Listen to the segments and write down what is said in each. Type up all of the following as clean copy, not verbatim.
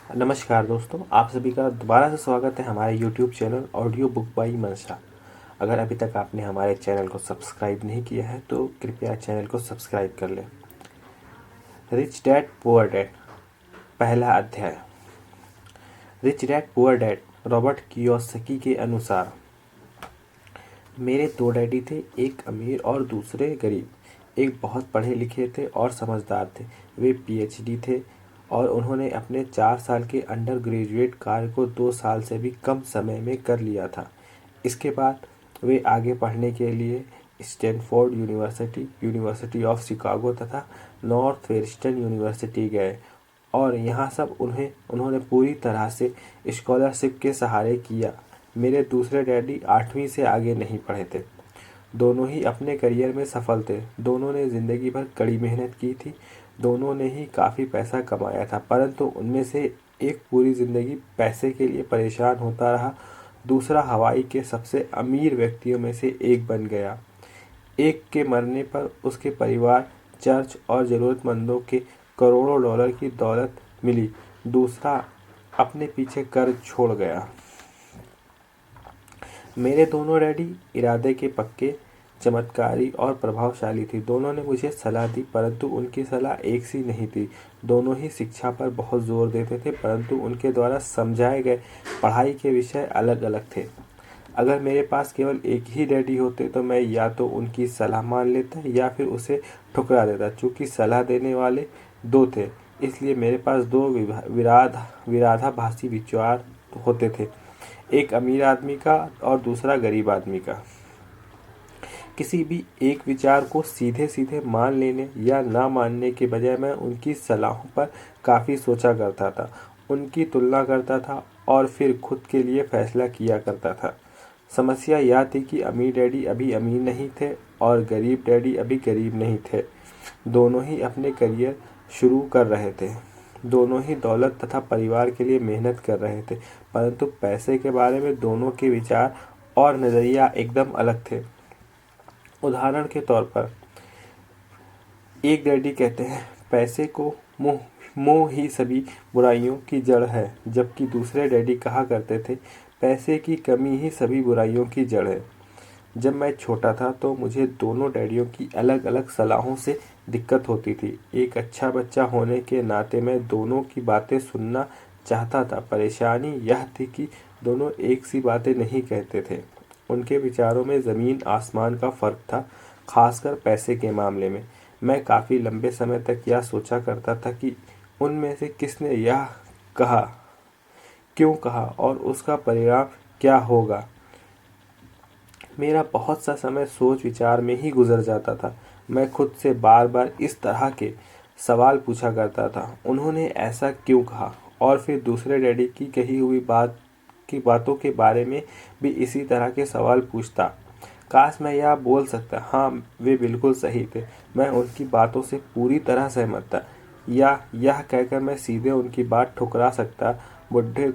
नमस्कार दोस्तों, आप सभी का दोबारा से स्वागत है हमारे YouTube channel audio book by Mansa. अगर अभी तक आपने हमारे चैनल को सब्सक्राइब नहीं किया है तो कृपया चैनल को सब्सक्राइब कर लें। रिच डैड पुअर डैड, पहला अध्याय। Rich dad poor dad Robert Kiyosaki के अनुसार, मेरे दो डैडी थे, एक अमीर और दूसरे गरीब। एक बहुत पढ़े लिखे थे और समझदार थे। वे PhD थे और उन्होंने अपने 4 साल के अंडर ग्रेजुएट कार्य को 2 साल से भी कम समय में कर लिया था। इसके बाद वे आगे पढ़ने के लिए Stanford university, university of Chicago तथा नॉर्थ वेस्टर्न यूनिवर्सिटी गए और यहाँ सब उन्होंने पूरी तरह से स्कॉलरशिप के सहारे किया। मेरे दूसरे डैडी 8वीं से आगे नहीं पढ़े थे। दोनों ही अपने करियर में सफल थे। दोनों ने ज़िंदगी भर कड़ी मेहनत की थी। दोनों ने ही काफ़ी पैसा कमाया था, परंतु उनमें से एक पूरी ज़िंदगी पैसे के लिए परेशान होता रहा। दूसरा हवाई के सबसे अमीर व्यक्तियों में से एक बन गया। एक के मरने पर उसके परिवार, चर्च और ज़रूरतमंदों के करोड़ों डॉलर की दौलत मिली। दूसरा अपने पीछे कर्ज छोड़ गया। मेरे दोनों डैडी इरादे के पक्के, चमत्कारी और प्रभावशाली थी। दोनों ने मुझे सलाह दी, परंतु उनकी सलाह एक सी नहीं थी। दोनों ही शिक्षा पर बहुत जोर देते थे, परंतु उनके द्वारा समझाए गए पढ़ाई के विषय अलग अलग थे। अगर मेरे पास केवल एक ही डैडी होते तो मैं या तो उनकी सलाह मान लेता या फिर उसे ठुकरा देता। चूँकि सलाह देने वाले दो थे, इसलिए मेरे पास दो विरोधाभासी विचार होते थे, एक अमीर आदमी का और दूसरा गरीब आदमी का। किसी भी एक विचार को सीधे सीधे मान लेने या ना मानने के बजाय मैं उनकी सलाहों पर काफ़ी सोचा करता था, उनकी तुलना करता था और फिर खुद के लिए फैसला किया करता था। समस्या यह थी कि अमीर डैडी अभी अमीर नहीं थे और गरीब डैडी अभी गरीब नहीं थे। दोनों ही अपने करियर शुरू कर रहे थे। दोनों ही दौलत तथा परिवार के लिए मेहनत कर रहे थे, परंतु पैसे के बारे में दोनों के विचार और नज़रिया एकदम अलग थे। उदाहरण के तौर पर, एक डैडी कहते हैं पैसे को मोह ही सभी बुराइयों की जड़ है, जबकि दूसरे डैडी कहा करते थे पैसे की कमी ही सभी बुराइयों की जड़ है। जब मैं छोटा था तो मुझे दोनों डैडियों की अलग अलग सलाहों से दिक्कत होती थी। एक अच्छा बच्चा होने के नाते मैं दोनों की बातें सुनना चाहता था। परेशानी यह थी कि दोनों एक सी बातें नहीं कहते थे। उनके विचारों में ज़मीन आसमान का फ़र्क था, खासकर पैसे के मामले में। मैं काफ़ी लंबे समय तक यह सोचा करता था कि उनमें से किसने यह कहा, क्यों कहा और उसका परिणाम क्या होगा। मेरा बहुत सा समय सोच विचार में ही गुजर जाता था। मैं खुद से बार बार इस तरह के सवाल पूछा करता था, उन्होंने ऐसा क्यों कहा, और फिर दूसरे डैडी की कही हुई बातों के बारे में भी इसी तरह के सवाल पूछता। काश मैं यह बोल सकता, हाँ वे बिल्कुल सही थे, मैं उनकी बातों से पूरी तरह सहमत था, या यह कहकर मैं सीधे उनकी बात ठुकरा सकता, बुढ़े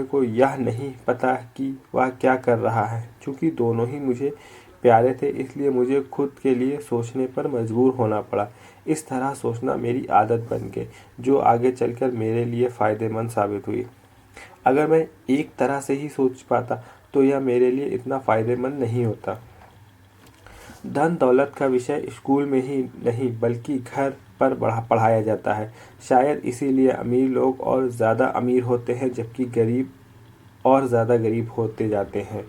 को यह नहीं पता कि वह क्या कर रहा है। चूँकि दोनों ही मुझे प्यारे थे, इसलिए मुझे खुद के लिए सोचने पर मजबूर होना पड़ा। इस तरह सोचना मेरी आदत बन गई, जो आगे चलकर मेरे लिए फ़ायदेमंद साबित हुई। अगर मैं एक तरह से ही सोच पाता तो यह मेरे लिए इतना फ़ायदेमंद नहीं होता। धन दौलत का विषय स्कूल में ही नहीं बल्कि घर पर पढ़ाया जाता है। शायद इसीलिए अमीर लोग और ज़्यादा अमीर होते हैं, जबकि गरीब और ज़्यादा गरीब होते जाते हैं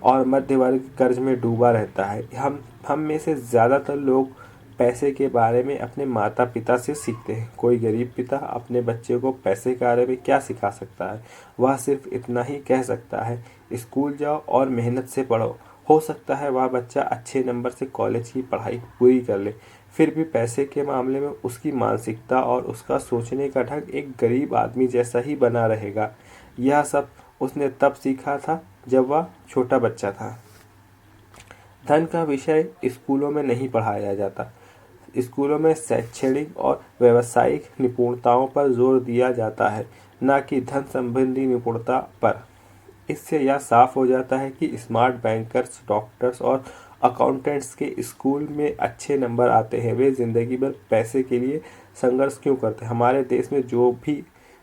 और मध्य वर्ग कर्ज में डूबा रहता है। हम में से ज़्यादातर लोग पैसे के बारे में अपने माता पिता से सीखते हैं। कोई गरीब पिता अपने बच्चे को पैसे के बारे में क्या सिखा सकता है? वह सिर्फ इतना ही कह सकता है, स्कूल जाओ और मेहनत से पढ़ो। हो सकता है वह बच्चा अच्छे नंबर से कॉलेज की पढ़ाई पूरी कर ले, फिर भी पैसे के मामले में उसकी मानसिकता और उसका सोचने का ढंग एक गरीब आदमी जैसा ही बना रहेगा। यह सब उसने तब सीखा था जब वह छोटा बच्चा था। धन का विषय स्कूलों में नहीं पढ़ाया जाता। स्कूलों में शैक्षणिक और व्यावसायिक निपुणताओं पर जोर दिया जाता है, न कि धन संबंधी निपुणता पर। इससे यह साफ हो जाता है कि स्मार्ट बैंकर्स, डॉक्टर्स और अकाउंटेंट्स के स्कूल में अच्छे नंबर आते हैं, वे जिंदगी भर पैसे के लिए संघर्ष क्यों करते हैं। हमारे देश में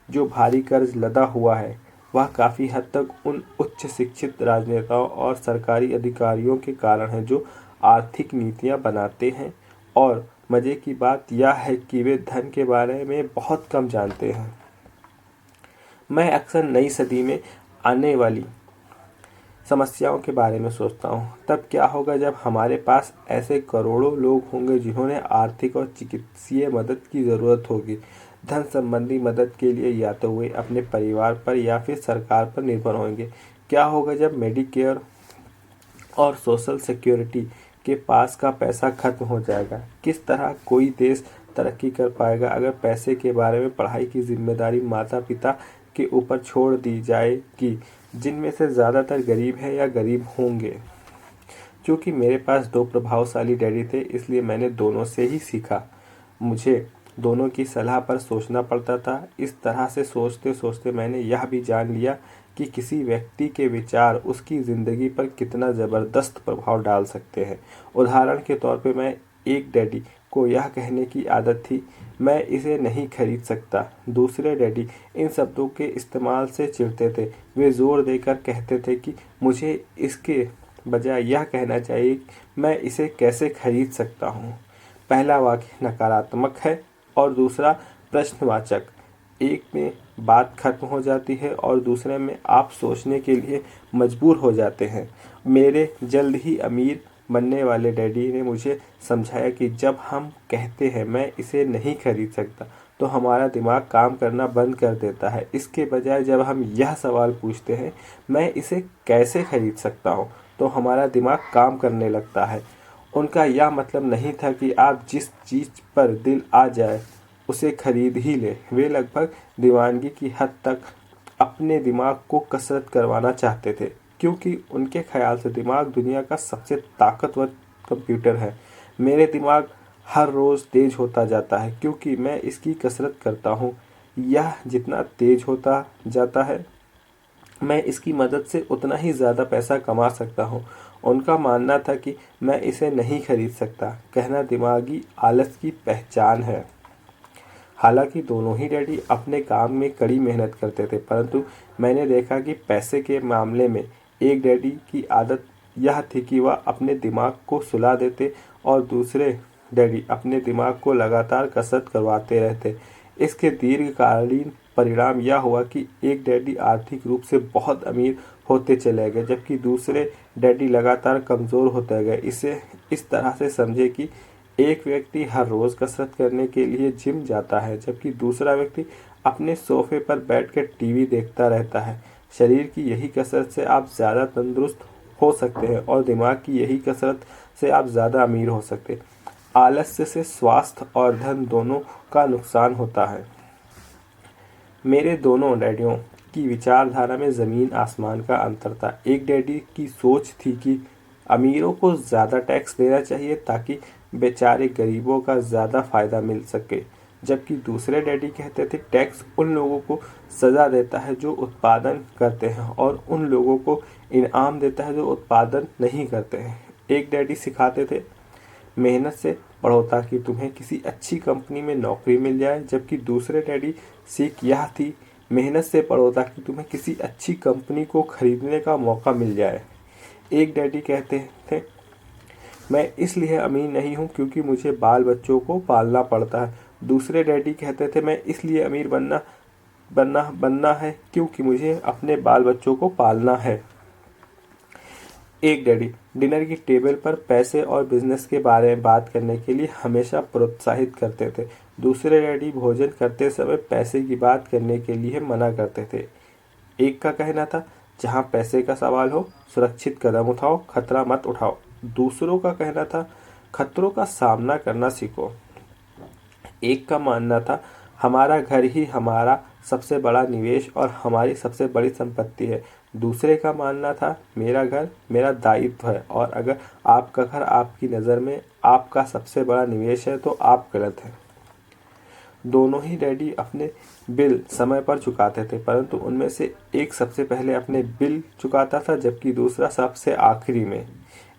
जो भारी कर्ज लदा हुआ है वह काफ़ी हद तक उन उच्च शिक्षित राजनेताओं और सरकारी अधिकारियों के कारण है जो आर्थिक नीतियां बनाते हैं, और मज़े की बात यह है कि वे धन के बारे में बहुत कम जानते हैं। मैं अक्सर नई सदी में आने वाली समस्याओं के बारे में सोचता हूँ। तब क्या होगा जब हमारे पास ऐसे करोड़ों लोग होंगे जिन्होंने आर्थिक और चिकित्सीय मदद की ज़रूरत होगी। धन संबंधी मदद के लिए या तो वे अपने परिवार पर या फिर सरकार पर निर्भर होंगे। क्या होगा जब मेडिकेयर और सोशल सिक्योरिटी के पास का पैसा खत्म हो जाएगा? किस तरह कोई देश तरक्की कर पाएगा अगर पैसे के बारे में पढ़ाई की जिम्मेदारी माता पिता के ऊपर छोड़ दी जाएगी, जिनमें से ज़्यादातर गरीब हैं या गरीब होंगे? क्योंकि मेरे पास दो प्रभावशाली डैडी थे, इसलिए मैंने दोनों से ही सीखा। मुझे दोनों की सलाह पर सोचना पड़ता था। इस तरह से सोचते सोचते मैंने यह भी जान लिया कि किसी व्यक्ति के विचार उसकी ज़िंदगी पर कितना ज़बरदस्त प्रभाव डाल सकते हैं। उदाहरण के तौर पे मैं एक डैडी को यह कहने की आदत थी, मैं इसे नहीं खरीद सकता। दूसरे डैडी इन शब्दों के इस्तेमाल से चिढ़ते थे। वे ज़ोर देकर कहते थे कि मुझे इसके बजाय यह कहना चाहिए कि मैं इसे कैसे खरीद सकता हूँ। पहला वाक्य नकारात्मक है और दूसरा प्रश्नवाचक। एक में बात खत्म हो जाती है और दूसरे में आप सोचने के लिए मजबूर हो जाते हैं। मेरे जल्द ही अमीर बनने वाले डैडी ने मुझे समझाया कि जब हम कहते हैं मैं इसे नहीं खरीद सकता तो हमारा दिमाग काम करना बंद कर देता है। इसके बजाय जब हम यह सवाल पूछते हैं मैं इसे कैसे खरीद सकता हूँ तो हमारा दिमाग काम करने लगता है। उनका यह मतलब नहीं था कि आप जिस चीज़ पर दिल आ जाए उसे खरीद ही ले। वे लगभग दीवानगी की हद तक अपने दिमाग को कसरत करवाना चाहते थे, क्योंकि उनके ख्याल से दिमाग दुनिया का सबसे ताकतवर कंप्यूटर है। मेरे दिमाग हर रोज़ तेज होता जाता है क्योंकि मैं इसकी कसरत करता हूँ। यह जितना तेज होता जाता है मैं इसकी मदद से उतना ही ज़्यादा पैसा कमा सकता हूँ। उनका मानना था कि मैं इसे नहीं खरीद सकता कहना दिमागी आलस की पहचान है। हालांकि दोनों ही डैडी अपने काम में कड़ी मेहनत करते थे, परंतु मैंने देखा कि पैसे के मामले में एक डैडी की आदत यह थी कि वह अपने दिमाग को सुला देते और दूसरे डैडी अपने दिमाग को लगातार कसरत करवाते रहते। इसके दीर्घकालीन परिणाम यह हुआ कि एक डैडी आर्थिक रूप से बहुत अमीर होते चले गए जबकि दूसरे डैडी लगातार कमज़ोर होते गए। इसे इस तरह से समझे कि एक व्यक्ति हर रोज़ कसरत करने के लिए जिम जाता है जबकि दूसरा व्यक्ति अपने सोफे पर बैठकर टीवी देखता रहता है। शरीर की यही कसरत से आप ज़्यादा तंदुरुस्त हो सकते हैं और दिमाग की यही कसरत से आप ज़्यादा अमीर हो सकते हैं। आलस्य से स्वास्थ्य और धन दोनों का नुकसान होता है। मेरे दोनों डैडियों की विचारधारा में ज़मीन आसमान का अंतर था। एक डैडी की सोच थी कि अमीरों को ज़्यादा टैक्स देना चाहिए ताकि बेचारे गरीबों का ज़्यादा फ़ायदा मिल सके, जबकि दूसरे डैडी कहते थे टैक्स उन लोगों को सज़ा देता है जो उत्पादन करते हैं और उन लोगों को इनाम देता है जो उत्पादन नहीं करते हैं। एक डैडी सिखाते थे मेहनत से पढ़ो ताकि तुम्हें किसी अच्छी कंपनी में नौकरी मिल जाए, जबकि दूसरे डैडी सीख यह थी मेहनत से पढ़ो ताकि तुम्हें किसी अच्छी कंपनी को खरीदने का मौका मिल जाए। एक डैडी कहते थे मैं इसलिए अमीर नहीं हूँ क्योंकि मुझे बाल बच्चों को पालना पड़ता है। दूसरे डैडी कहते थे मैं इसलिए अमीर बनना है क्योंकि मुझे अपने बाल बच्चों को पालना है। एक डैडी डिनर की टेबल पर पैसे और बिजनेस के बारे में बात करने के लिए हमेशा प्रोत्साहित करते थे। दूसरे डैडी भोजन करते समय पैसे की बात करने के लिए मना करते थे। एक का कहना था जहाँ पैसे का सवाल हो सुरक्षित कदम उठाओ, खतरा मत उठाओ। दूसरों का कहना था खतरों का सामना करना सीखो। एक का मानना था हमारा घर ही हमारा सबसे बड़ा निवेश और हमारी सबसे बड़ी संपत्ति है। दूसरे का मानना था मेरा घर मेरा दायित्व है और अगर आपका घर आपकी नज़र में आपका सबसे बड़ा निवेश है तो आप गलत हैं। दोनों ही डैडी अपने बिल समय पर चुकाते थे, परंतु उनमें से एक सबसे पहले अपने बिल चुकाता था जबकि दूसरा सबसे आखिरी में।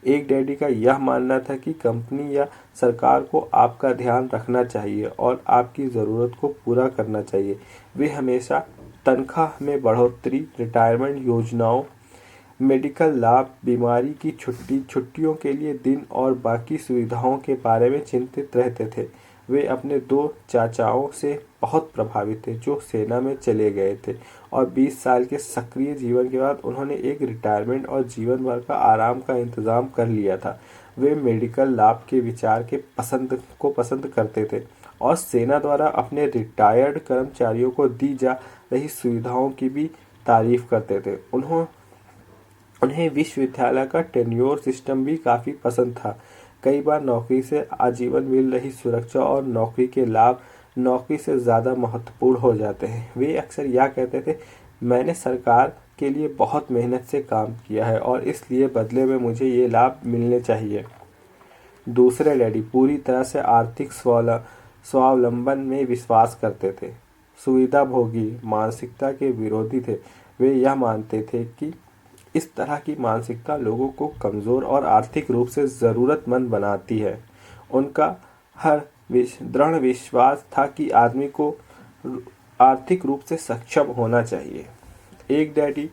एक डैडी का यह मानना था कि कंपनी या सरकार को आपका ध्यान रखना चाहिए और आपकी ज़रूरत को पूरा करना चाहिए। वे हमेशा तनख्वाह में बढ़ोतरी, रिटायरमेंट योजनाओं, मेडिकल लाभ, बीमारी की छुट्टियों के लिए दिन और बाकी सुविधाओं के बारे में चिंतित रहते थे। वे अपने 2 चाचाओं से बहुत प्रभावित थे जो सेना में चले गए थे और 20 साल के सक्रिय जीवन के बाद उन्होंने एक रिटायरमेंट और जीवन भर का आराम का इंतजाम कर लिया था। वे मेडिकल लाभ के विचार के पसंद करते थे और सेना द्वारा अपने रिटायर्ड कर्मचारियों को दी जा रही सुविधाओं की भी तारीफ करते थे। उन्हें विश्वविद्यालय का टेन्योर सिस्टम भी काफ़ी पसंद था। कई बार नौकरी से आजीवन मिल रही सुरक्षा और नौकरी के लाभ नौकरी से ज़्यादा महत्वपूर्ण हो जाते हैं। वे अक्सर यह कहते थे, मैंने सरकार के लिए बहुत मेहनत से काम किया है और इसलिए बदले में मुझे ये लाभ मिलने चाहिए। दूसरे डैडी पूरी तरह से आर्थिक स्वावलंबन में विश्वास करते थे। सुविधाभोगी मानसिकता के विरोधी थे। वे यह मानते थे कि इस तरह की मानसिकता लोगों को कमज़ोर और आर्थिक रूप से ज़रूरतमंद बनाती है। उनका दृढ़ विश्वास था कि आदमी को आर्थिक रूप से सक्षम होना चाहिए। एक डैडी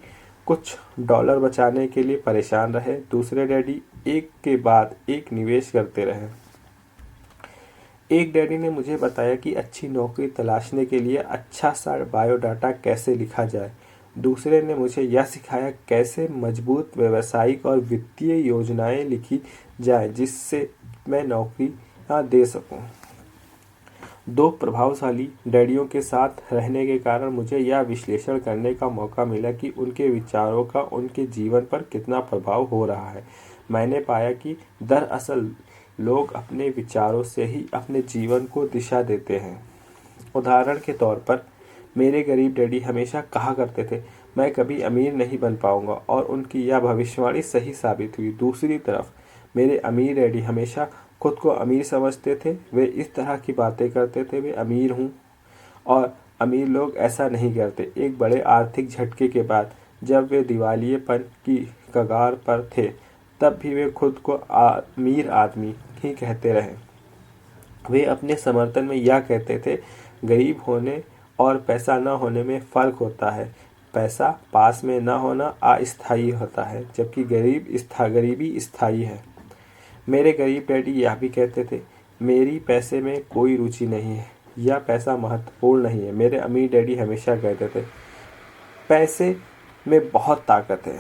कुछ डॉलर बचाने के लिए परेशान रहे, दूसरे डैडी एक के बाद एक निवेश करते रहे। एक डैडी ने मुझे बताया कि अच्छी नौकरी तलाशने के लिए अच्छा सा बायोडाटा कैसे लिखा जाए। दूसरे ने मुझे यह सिखाया कैसे मजबूत व्यावसायिक और वित्तीय योजनाएं लिखी जाएं जिससे मैं नौकरी दे सकूं। 2 प्रभावशाली डैडियों के साथ रहने के कारण मुझे यह विश्लेषण करने का मौका मिला कि उनके विचारों का उनके जीवन पर कितना प्रभाव हो रहा है। मैंने पाया कि दरअसल लोग अपने विचारों से ही अपने जीवन को दिशा देते हैं। उदाहरण के तौर पर मेरे गरीब डैडी हमेशा कहा करते थे, मैं कभी अमीर नहीं बन पाऊंगा, और उनकी यह भविष्यवाणी सही साबित हुई। दूसरी तरफ मेरे अमीर डैडी हमेशा खुद को अमीर समझते थे। वे इस तरह की बातें करते थे, वे अमीर हूँ, और अमीर लोग ऐसा नहीं करते। एक बड़े आर्थिक झटके के बाद जब वे दिवालियेपन की कगार पर थे, तब भी वे खुद को अमीर आदमी ही कहते रहे। वे अपने समर्थन में यह कहते थे, गरीब होने और पैसा न होने में फ़र्क होता है। पैसा पास में न होना अस्थायी होता है, जबकि गरीबी स्थायी है। मेरे गरीब डैडी यह भी कहते थे, मेरी पैसे में कोई रुचि नहीं है, यह पैसा महत्वपूर्ण नहीं है। मेरे अमीर डैडी हमेशा कहते थे, पैसे में बहुत ताकत है।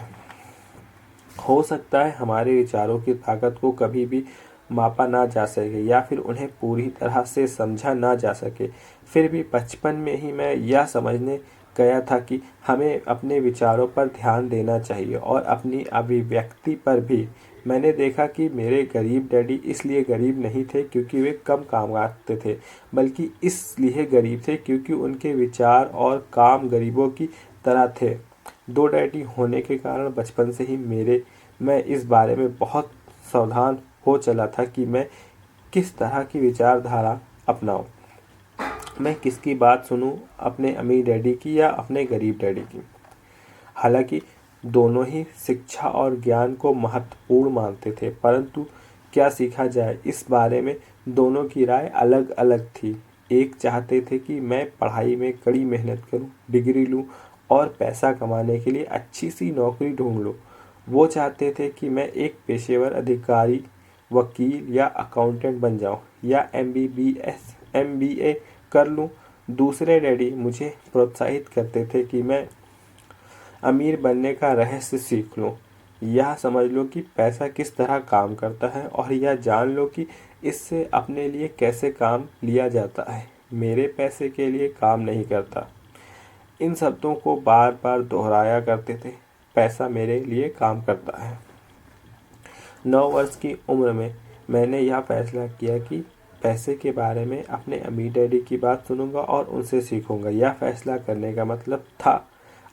हो सकता है हमारे विचारों की ताकत को कभी भी मापा ना जा सके या फिर उन्हें पूरी तरह से समझा ना जा सके। फिर भी बचपन में ही मैं यह समझने गया था कि हमें अपने विचारों पर ध्यान देना चाहिए और अपनी अभिव्यक्ति पर भी। मैंने देखा कि मेरे गरीब डैडी इसलिए गरीब नहीं थे क्योंकि वे कम कमाते थे, बल्कि इसलिए गरीब थे क्योंकि उनके विचार और काम गरीबों की तरह थे। 2 डैडी होने के कारण बचपन से ही मैं इस बारे में बहुत सावधान हो चला था कि मैं किस तरह की विचारधारा अपनाऊं। मैं किसकी बात सुनूं, अपने अमीर डैडी की या अपने गरीब डैडी की। हालांकि दोनों ही शिक्षा और ज्ञान को महत्वपूर्ण मानते थे, परंतु क्या सीखा जाए इस बारे में दोनों की राय अलग अलग थी। एक चाहते थे कि मैं पढ़ाई में कड़ी मेहनत करूं, डिग्री लूं और पैसा कमाने के लिए अच्छी सी नौकरी ढूंढ लूं। वो चाहते थे कि मैं एक पेशेवर अधिकारी, वकील या अकाउंटेंट बन जाऊं या MBA कर लूं। दूसरे डैडी मुझे प्रोत्साहित करते थे कि मैं अमीर बनने का रहस्य सीख लूं। यह समझ लो कि पैसा किस तरह काम करता है और यह जान लो कि इससे अपने लिए कैसे काम लिया जाता है। मेरे पैसे के लिए काम नहीं करता। इन शब्दों को बार बार दोहराया करते थे, पैसा मेरे लिए काम करता है। 9 वर्ष की उम्र में मैंने यह फैसला किया कि पैसे के बारे में अपने अमीर डैडी की बात सुनूंगा और उनसे सीखूंगा। यह फैसला करने का मतलब था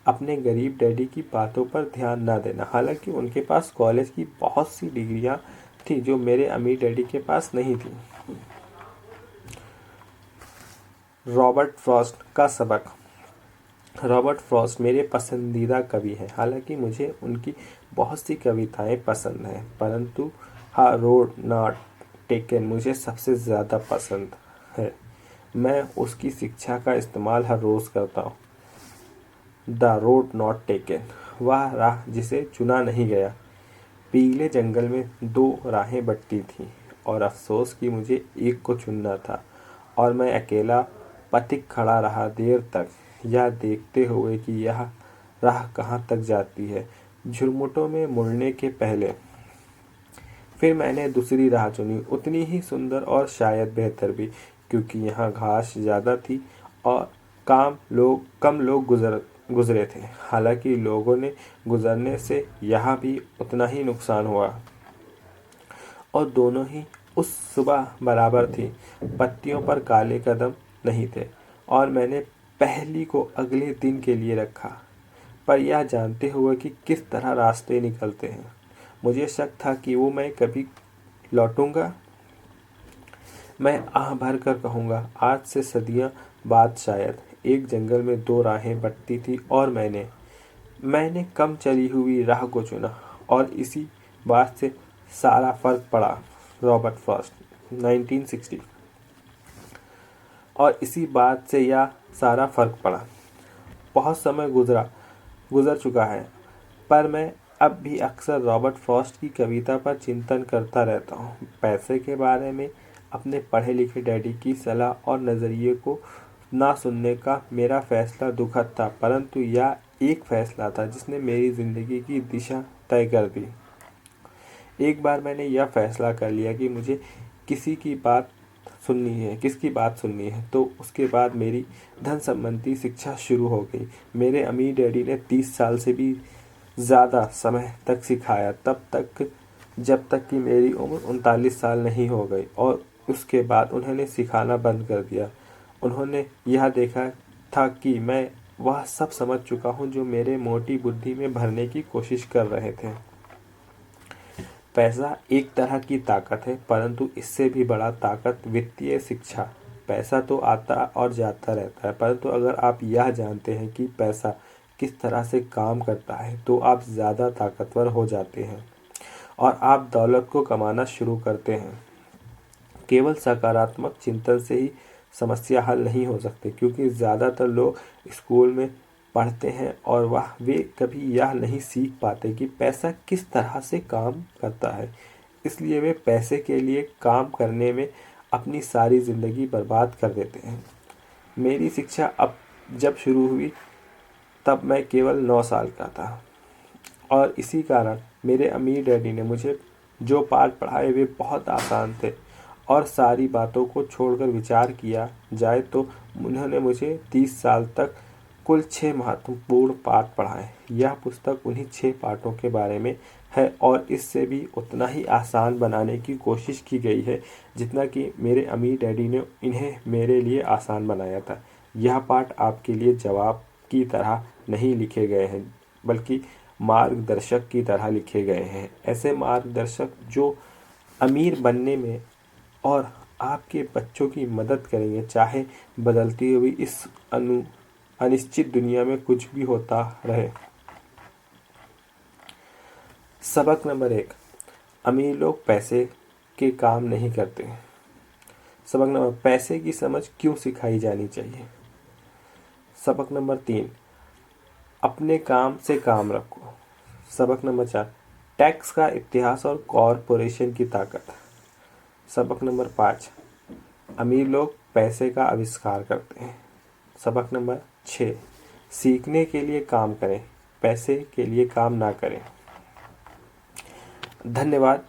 अपने गरीब डैडी की बातों पर ध्यान न देना। हालांकि उनके पास कॉलेज की बहुत सी डिग्रियां थी जो मेरे अमीर डैडी के पास नहीं थी। रॉबर्ट फ्रॉस्ट का सबक। रॉबर्ट फ्रॉस्ट मेरे पसंदीदा कवि हैं। हालांकि मुझे उनकी बहुत सी कविताएं पसंद हैं, परंतु अ रोड नॉट टेकन मुझे सबसे ज़्यादा पसंद है। मैं उसकी शिक्षा का इस्तेमाल हर रोज़ करता हूँ। द रोड नॉट टेकन, वह राह जिसे चुना नहीं गया। पीले जंगल में दो राहें बंटी थीं और अफसोस कि मुझे एक को चुनना था, और मैं अकेला पथिक खड़ा रहा देर तक, यह देखते हुए कि यह राह कहाँ तक जाती है, झुरमुटों में मुड़ने के पहले। फिर मैंने दूसरी राह चुनी, उतनी ही सुंदर और शायद बेहतर भी, क्योंकि यहाँ घास ज़्यादा थी और कम लोग गुजरे थे। हालांकि लोगों ने गुजरने से यहाँ भी उतना ही नुकसान हुआ, और दोनों ही उस सुबह बराबर थी। पत्तियों पर काले कदम नहीं थे, और मैंने पहली को अगले दिन के लिए रखा, पर यह जानते हुए कि किस तरह रास्ते निकलते हैं। मुझे शक था कि वो मैं कभी लौटूंगा। मैं आह भर कर कहूँगा, आज से सदियाँ बाद शायद एक जंगल में दो राहें बंटती थी और मैंने कम चली हुई राह को चुना, और इसी बात से सारा फर्क पड़ा। Robert Frost 1960। और इसी बात से यह सारा फर्क पड़ा। बहुत समय गुजर चुका है, पर मैं अब भी अक्सर रॉबर्ट फ्रॉस्ट की कविता पर चिंतन करता रहता हूँ। पैसे के बारे में अपने पढ़े लिखे डैडी की सलाह और नज़रिए को ना सुनने का मेरा फैसला दुखद था, परंतु यह एक फैसला था जिसने मेरी ज़िंदगी की दिशा तय कर दी। एक बार मैंने यह फैसला कर लिया कि मुझे किसकी बात सुननी है, तो उसके बाद मेरी धन संबंधी शिक्षा शुरू हो गई। मेरे अमीर डैडी ने 30 साल से भी ज़्यादा समय तक सिखाया, जब तक कि मेरी उम्र 39 साल नहीं हो गई, और उसके बाद उन्होंने सिखाना बंद कर दिया। उन्होंने यह देखा था कि मैं वह सब समझ चुका हूँ जो मेरे मोटी बुद्धि में भरने की कोशिश कर रहे थे। पैसा एक तरह की ताकत है, परंतु इससे भी बड़ा ताकत वित्तीय शिक्षा। पैसा तो आता और जाता रहता है, परंतु अगर आप यह जानते हैं कि पैसा किस तरह से काम करता है, तो आप ज़्यादा ताकतवर हो जाते हैं और आप दौलत को कमाना शुरू करते हैं। केवल सकारात्मक चिंतन से ही समस्या हल नहीं हो सकती, क्योंकि ज़्यादातर लोग स्कूल में पढ़ते हैं और वे कभी यह नहीं सीख पाते कि पैसा किस तरह से काम करता है। इसलिए वे पैसे के लिए काम करने में अपनी सारी ज़िंदगी बर्बाद कर देते हैं। मेरी शिक्षा जब शुरू हुई तब मैं केवल 9 साल का था, और इसी कारण मेरे अमीर डैडी ने मुझे जो पाठ पढ़ाए वे बहुत आसान थे, और सारी बातों को छोड़कर विचार किया जाए तो उन्होंने मुझे 30 साल तक कुल 6 महत्वपूर्ण पाठ पढ़ाए। यह पुस्तक उन्हीं 6 पाठों के बारे में है, और इससे भी उतना ही आसान बनाने की कोशिश की गई है जितना कि मेरे अमीर डैडी ने इन्हें मेरे लिए आसान बनाया था। यह पाठ आपके लिए जवाब की तरह नहीं लिखे गए हैं, बल्कि मार्गदर्शक की तरह लिखे गए हैं। ऐसे मार्गदर्शक जो अमीर बनने में और आपके बच्चों की मदद करेंगे, चाहे बदलती हुई इस अनिश्चित दुनिया में कुछ भी होता रहे। सबक नंबर 1, अमीर लोग पैसे के काम नहीं करते। सबक नंबर, पैसे की समझ क्यों सिखाई जानी चाहिए। सबक नंबर 3, अपने काम से काम रखो। सबक नंबर 4, टैक्स का इतिहास और कॉरपोरेशन की ताकत। सबक नंबर 5, अमीर लोग पैसे का आविष्कार करते हैं। सबक नंबर 6, सीखने के लिए काम करें, पैसे के लिए काम ना करें। धन्यवाद।